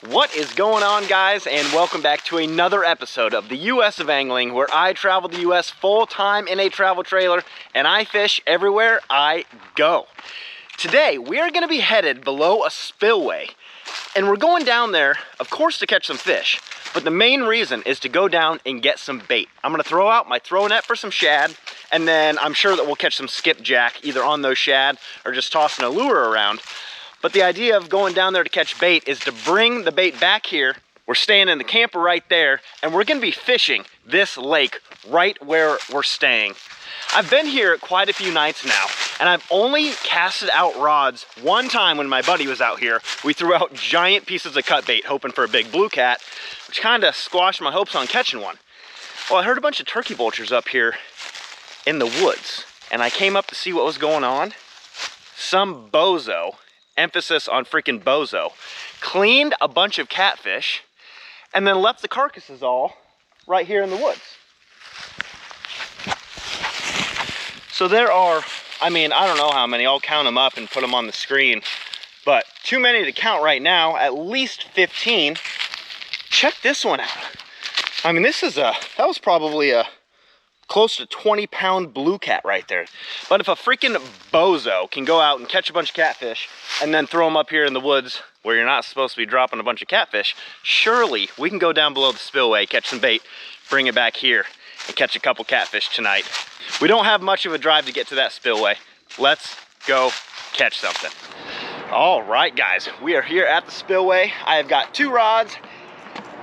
What is going on, guys, and welcome back to another episode of the US of Angling, where I travel the US full-time in a travel trailer and I fish everywhere I go. Today we are going to be headed below a spillway, and we're going down there, of course, to catch some fish, but the main reason is to go down and get some bait. I'm going to throw out my throw net for some shad, and then I'm sure that we'll catch some skipjack either on those shad or just tossing a lure around. But the idea of going down there to catch bait is to bring the bait back here. We're staying in the camper right there, and we're gonna be fishing this lake right where we're staying. I've been here quite a few nights now, and I've only casted out rods one time when my buddy was out here. We threw out giant pieces of cut bait, hoping for a big blue cat, which kind of squashed my hopes on catching one. Well, I heard a bunch of turkey vultures up here in the woods, and I came up to see what was going on. Some bozo, emphasis on freaking bozo, cleaned a bunch of catfish and then left the carcasses all right here in the woods. So there are, I don't know how many, I'll count them up and put them on the screen, but too many to count right now, at least 15. Check this one out. That was probably a close to 20-pound blue cat right there. But if a freaking bozo can go out and catch a bunch of catfish and then throw them up here in the woods where you're not supposed to be dropping a bunch of catfish, surely we can go down below the spillway, catch some bait, bring it back here, and catch a couple catfish tonight. We don't have much of a drive to get to that spillway. Let's go catch something. All right, guys, we are here at the spillway. I have got 2 rods,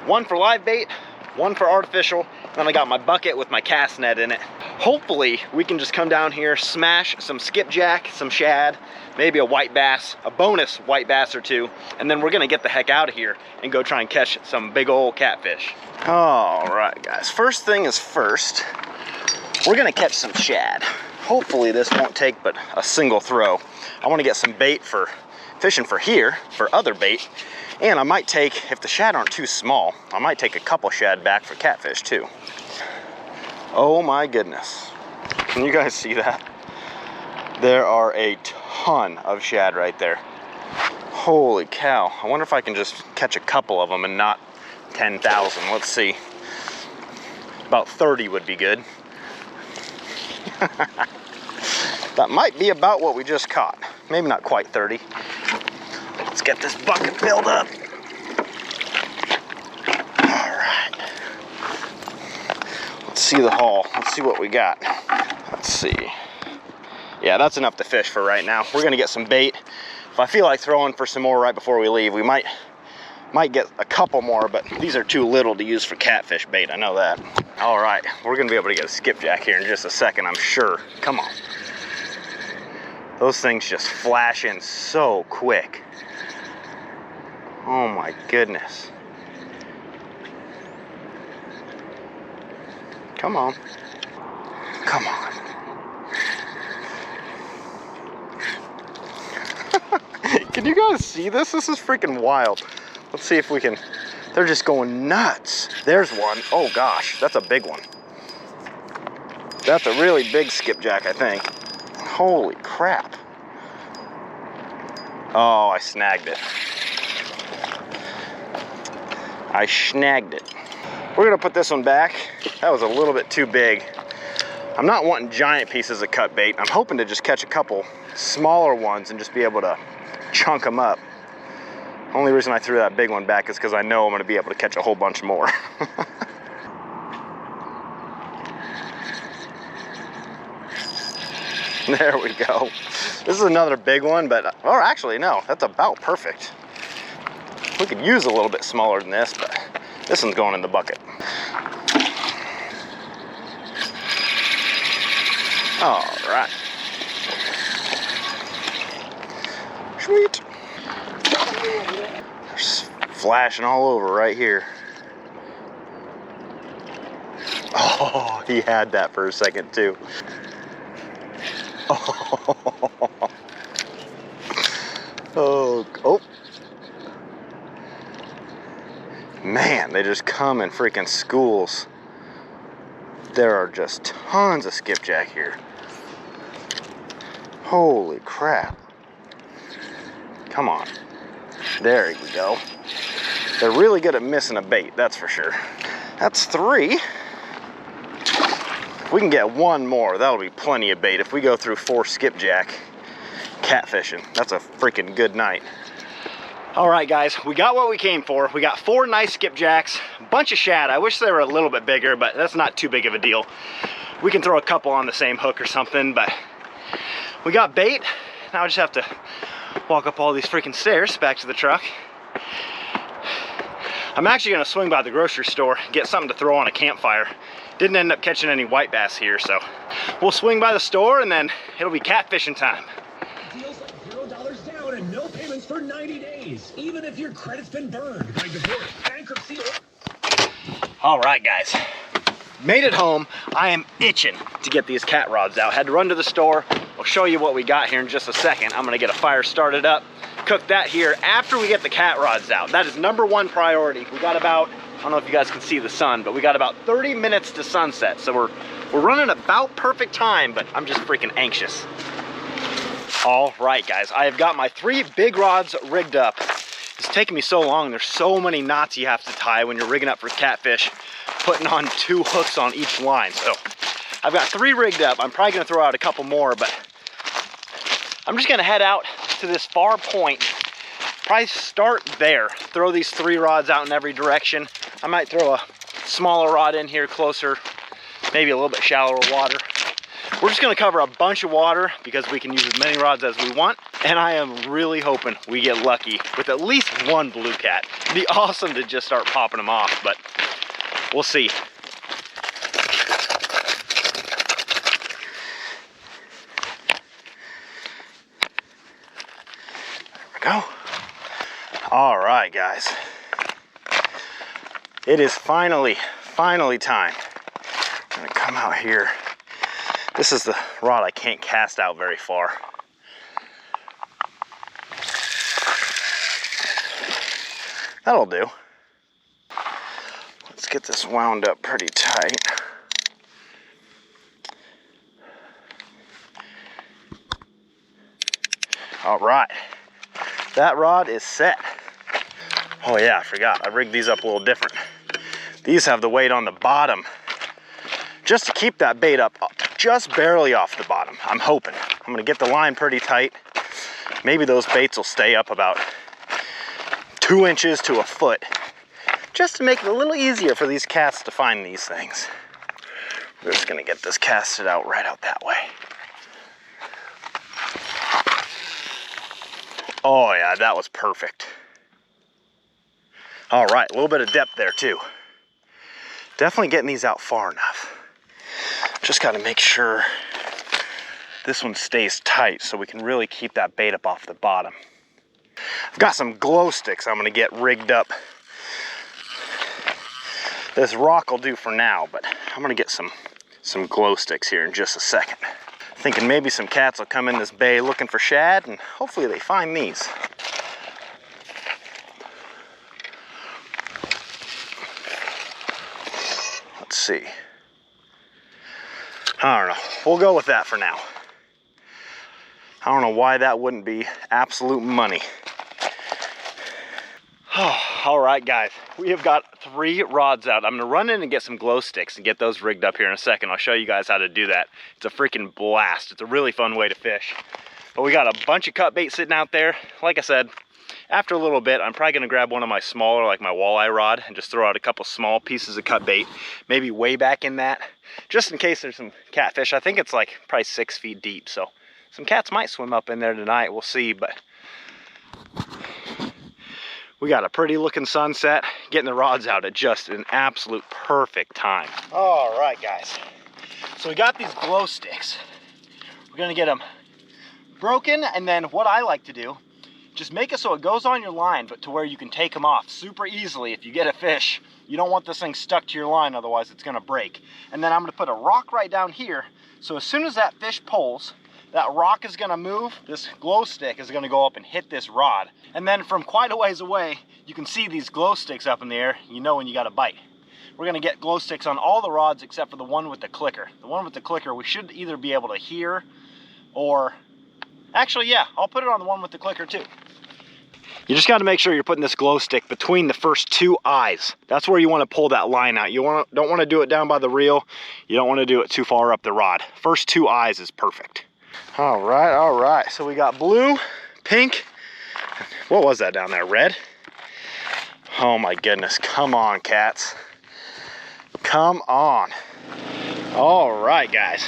one for live bait, one for artificial, and then I got my bucket with my cast net in it. Hopefully we can just come down here, smash some skipjack, some shad, maybe a white bass, a bonus white bass or 2, and then we're gonna get the heck out of here and go try and catch some big old catfish. All right, guys, first thing is first, we're gonna catch some shad. Hopefully this won't take but a single throw. I wanna get some bait for fishing for here, for other bait, and I might take, if the shad aren't too small, I might take a couple shad back for catfish too. Oh my goodness. Can you guys see that? There are a ton of shad right there. Holy cow. I wonder if I can just catch a couple of them and not 10,000. Let's see. About 30 would be good. That might be about what we just caught. Maybe not quite 30. Let's get this bucket filled up. All right. Let's see the haul. Let's see what we got. Let's see. Yeah, that's enough to fish for right now. We're gonna get some bait. If I feel like throwing for some more right before we leave, we might get a couple more, but these are too little to use for catfish bait, I know that. All right, we're gonna be able to get a skipjack here in just a second, I'm sure. Come on. Those things just flash in so quick. Oh my goodness. Come on. Come on. Can you guys see this? This is freaking wild. Let's see if we can. They're just going nuts. There's one. Oh gosh, that's a big one. That's a really big skipjack, I think. Holy crap. Oh, I snagged it. I snagged it. We're gonna put this one back. That was a little bit too big. I'm not wanting giant pieces of cut bait. I'm hoping to just catch a couple smaller ones and just be able to chunk them up. Only reason I threw that big one back is because I know I'm gonna be able to catch a whole bunch more. There we go. This is another big one, but, or actually no, that's about perfect. We could use a little bit smaller than this, but this one's going in the bucket. All right. Sweet. There's flashing all over right here. Oh, he had that for a second too. Oh. Man, they just come in freaking schools. There are just tons of skipjack here. Holy crap. Come on. There you go. They're really good at missing a bait, that's for sure. That's 3. If we can get 1 more, that'll be plenty of bait. If we go through 4 skipjack catfishing, that's a freaking good night. All right, guys, we got what we came for. We got 4 nice skipjacks, a bunch of shad. I wish they were a little bit bigger, but that's not too big of a deal. We can throw a couple on the same hook or something, but we got bait. Now I just have to walk up all these freaking stairs back to the truck. I'm actually gonna swing by the grocery store, get something to throw on a campfire. Didn't end up catching any white bass here, so we'll swing by the store and then it'll be catfishing time. Deals like $0 down and no payments for 90 days, even if your credit's been burned by divorce, bankruptcy, or... All right, guys, made it home. I am itching to get these cat rods out. Had to run to the store. I'll show you what we got here in just a second. I'm gonna get a fire started up, cook that here after we get the cat rods out. That is #1 priority. We got about, I don't know if you guys can see the sun, but we got about 30 minutes to sunset. So we're running about perfect time, but I'm just freaking anxious. All right, guys, I have got my 3 big rods rigged up. It's taking me so long. There's so many knots you have to tie when you're rigging up for catfish, putting on 2 hooks on each line. So I've got 3 rigged up. I'm probably gonna throw out a couple more, but I'm just gonna head out to this far point, probably start there, throw these 3 rods out in every direction. I might throw a smaller rod in here closer, maybe a little bit shallower water. We're just gonna cover a bunch of water because we can use as many rods as we want, and I am really hoping we get lucky with at least 1 blue cat. It'd be awesome to just start popping them off, but we'll see. Go. All right, guys, it is finally time. I'm gonna come out here. This is the rod I can't cast out very far. That'll do. Let's get this wound up pretty tight. All right. That rod is set. Oh yeah, I forgot. I rigged these up a little different. These have the weight on the bottom just to keep that bait up just barely off the bottom. I'm hoping. I'm gonna get the line pretty tight. Maybe those baits will stay up about 2 inches to a foot, just to make it a little easier for these cats to find these things. We're just gonna get this casted out right out that way. Oh yeah, that was perfect. All right, a little bit of depth there too. Definitely getting these out far enough. Just gotta make sure this one stays tight so we can really keep that bait up off the bottom. I've got some glow sticks I'm gonna get rigged up. This rock will do for now, but I'm gonna get some glow sticks here in just a second. Thinking maybe some cats will come in this bay looking for shad, and hopefully they find these. Let's see. I don't know. We'll go with that for now. I don't know why that wouldn't be absolute money. Oh, all right, guys. We have got 3 rods out. I'm gonna run in and get some glow sticks and get those rigged up here in a second. I'll show you guys how to do that. It's a freaking blast. It's a really fun way to fish. But we got a bunch of cut bait sitting out there. Like I said, after a little bit, I'm probably gonna grab one of my smaller, like my walleye rod, and just throw out a couple small pieces of cut bait, maybe way back in that, just in case there's some catfish. I think it's like probably 6 feet deep, so some cats might swim up in there tonight. We'll see, but we got a pretty looking sunset, getting the rods out at just an absolute perfect time. All right, guys. So we got these glow sticks. We're gonna get them broken, and then what I like to do, just make it so it goes on your line, but to where you can take them off super easily. If you get a fish, you don't want this thing stuck to your line, otherwise it's gonna break. And then I'm gonna put a rock right down here, so as soon as that fish pulls, that rock is gonna move, this glow stick is gonna go up and hit this rod. And then from quite a ways away, you can see these glow sticks up in the air, you know when you got a bite. We're gonna get glow sticks on all the rods except for the one with the clicker. The one with the clicker, we should either be able to hear or, actually, yeah, I'll put it on the one with the clicker too. You just got to make sure you're putting this glow stick between the first two eyes. That's where you want to pull that line out. You don't want to do it down by the reel. You don't want to do it too far up the rod. First two eyes is perfect. All right. So we got blue, pink. What was that down there? Red? Oh my goodness. Come on, cats. Come on. All right, guys.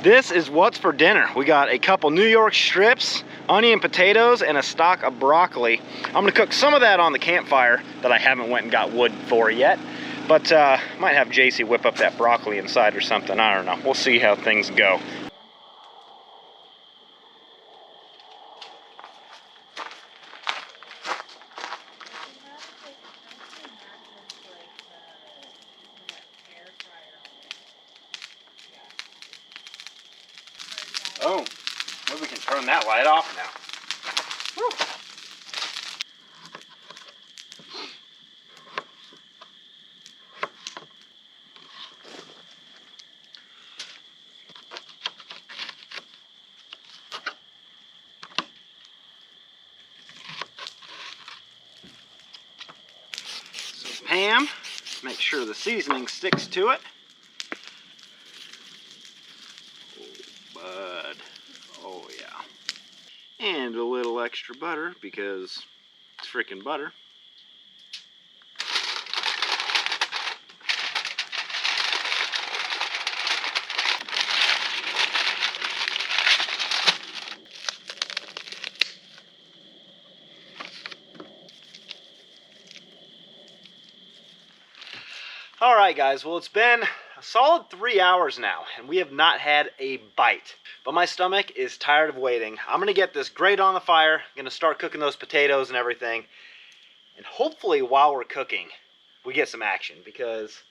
This is what's for dinner. We got a couple New York strips, onion potatoes, and a stock of broccoli. I'm gonna cook some of that on the campfire that I haven't went and got wood for yet. But might have JC whip up that broccoli inside or something. I don't know. We'll see how things go. Oh, maybe we can turn that light off now. Whew. So Pam, make sure the seasoning sticks to it. Oh, bud. Oh, yeah. And a little extra butter because it's freaking butter. All right, guys, well, it's been a solid 3 hours now, and we have not had a bite. But my stomach is tired of waiting. I'm gonna get this grate on the fire, gonna start cooking those potatoes and everything, and hopefully while we're cooking, we get some action, because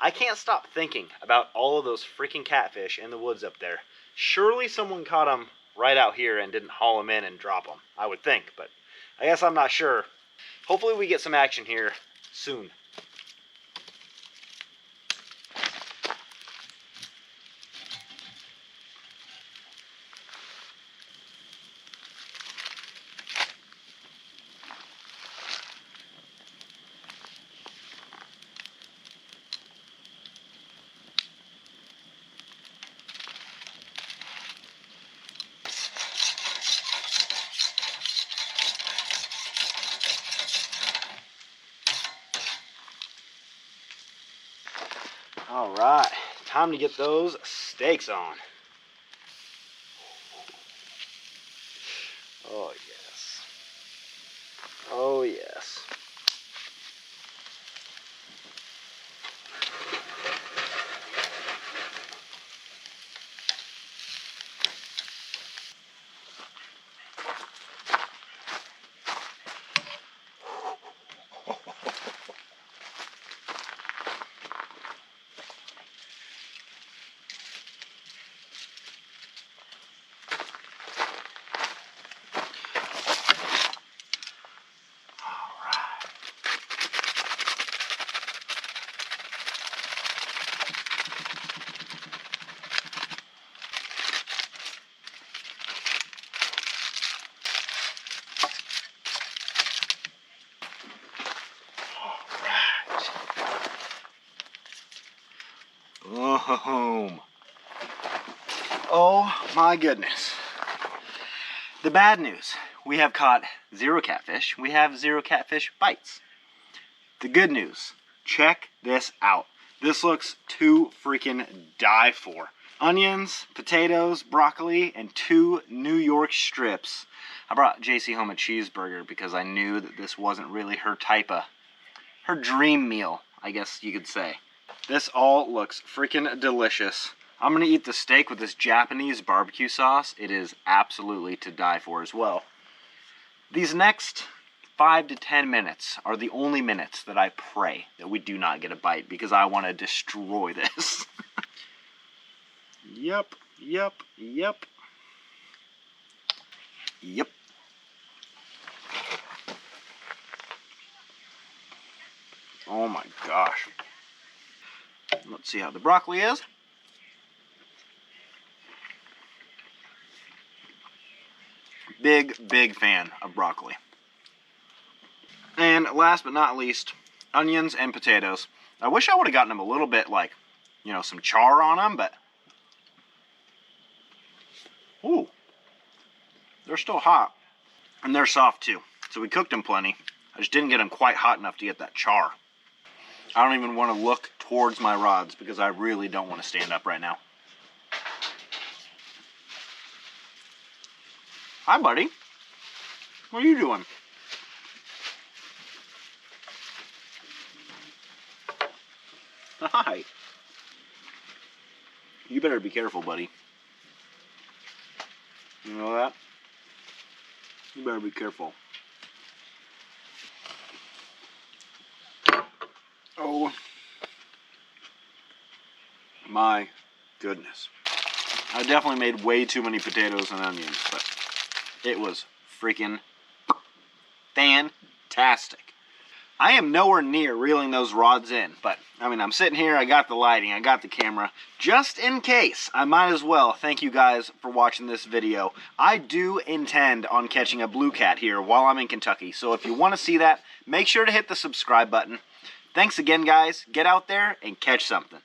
I can't stop thinking about all of those freaking catfish in the woods up there. Surely someone caught them right out here and didn't haul them in and drop them, I would think, but I guess I'm not sure. Hopefully we get some action here soon. All right, time to get those steaks on. Oh, yes. Oh, yes. Home. Oh my goodness. The bad news, we have caught 0 catfish. We have 0 catfish bites. The good news, check this out. This looks to freaking die for. Onions, potatoes, broccoli, and 2 New York strips. I brought JC home a cheeseburger because I knew that this wasn't really her her dream meal, I guess you could say. This all looks freaking delicious. I'm gonna eat the steak with this Japanese barbecue sauce. It is absolutely to die for as well. These next 5 to 10 minutes are the only minutes that I pray that we do not get a bite, because I want to destroy this. Yep. Oh my gosh. Let's see how the broccoli is. Big fan of broccoli. And last but not least, onions and potatoes. I wish I would have gotten them a little bit like, you know, some char on them, but... Ooh. They're still hot. And they're soft too. So we cooked them plenty. I just didn't get them quite hot enough to get that char. I don't even want to look towards my rods because I really don't want to stand up right now. Hi, buddy. What are you doing? Hi. You better be careful, buddy. You know that? You better be careful. Oh. My goodness. I definitely made way too many potatoes and onions, but it was freaking fantastic. I am nowhere near reeling those rods in, but I mean, I'm sitting here, I got the lighting, I got the camera. Just in case, I might as well thank you guys for watching this video. I do intend on catching a blue cat here while I'm in Kentucky, so if you want to see that, make sure to hit the subscribe button. Thanks again, guys. Get out there and catch something.